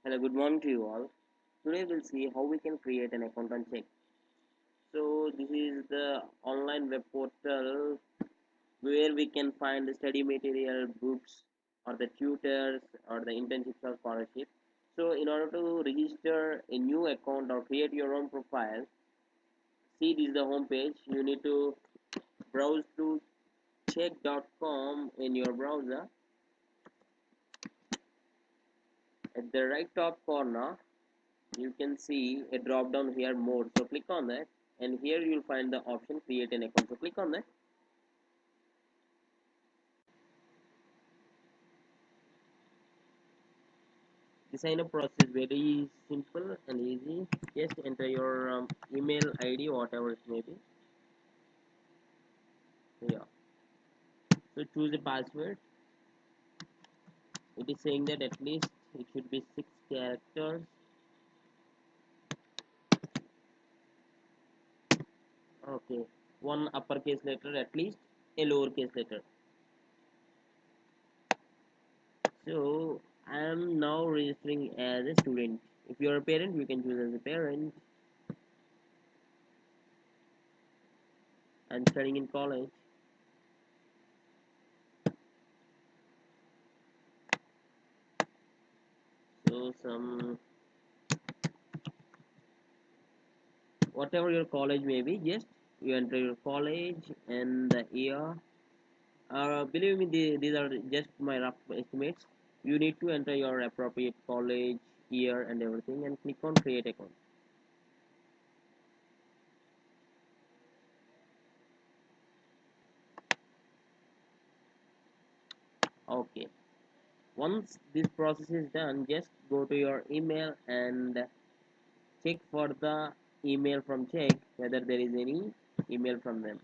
Hello, good morning to you all. Today we'll see how we can create an account on Chegg. So this is the online web portal where we can find the study material, books, or the tutors, or the internships or scholarship. So in order to register a new account or create your own profile, see this is the home page. You need to browse to chegg.com in your browser. At the right top corner, you can see a drop down here mode, so click on that, and here you'll find the option create an account, so click on that. The sign up process is very simple and easy. Just enter your email id, whatever it may be. Yeah, so choose a password. It is saying that at least it should be 6 characters. Okay, one uppercase letter, at least a lowercase letter. So I am now registering as a student. If you're a parent, you can choose as a parent. I'm studying in college. So some whatever your college may be, just you enter your college and the year. Believe me, these are just my rough estimates. You need to enter your appropriate college, year, and everything, and click on create account. Okay. Once this process is done, just go to your email and check for the email from check whether there is any email from them.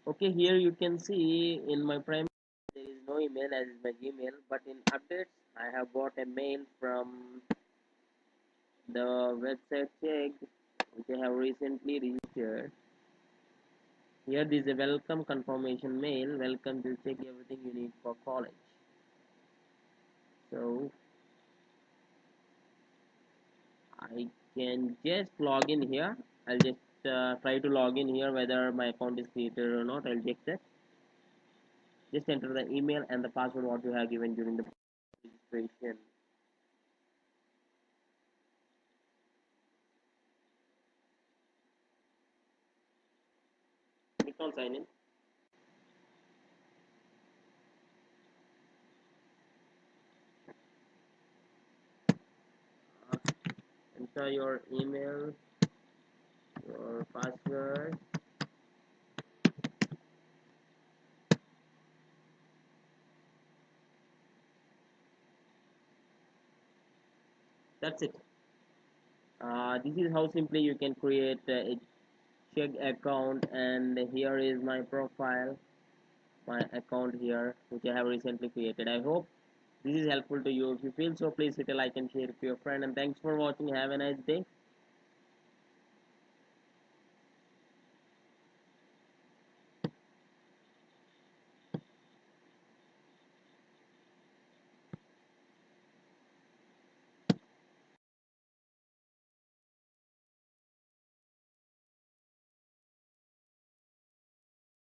Okay, here you can see in my primary there is no email as is my Gmail, but in updates I have got a mail from the website check which I have recently registered. Here is a welcome confirmation mail. Welcome to check everything you need for college. So I can just log in here. I'll just try to log in here whether my account is created or not. I'll check that. Just enter the email and the password what you have given during the registration. Click on sign in. Enter your email, your password. That's it. This is how simply you can create a check account, and here is my profile, my account here which I have recently created. I hope this is helpful to you. If you feel so, please hit a like and share it to your friend, and thanks for watching. Have a nice day.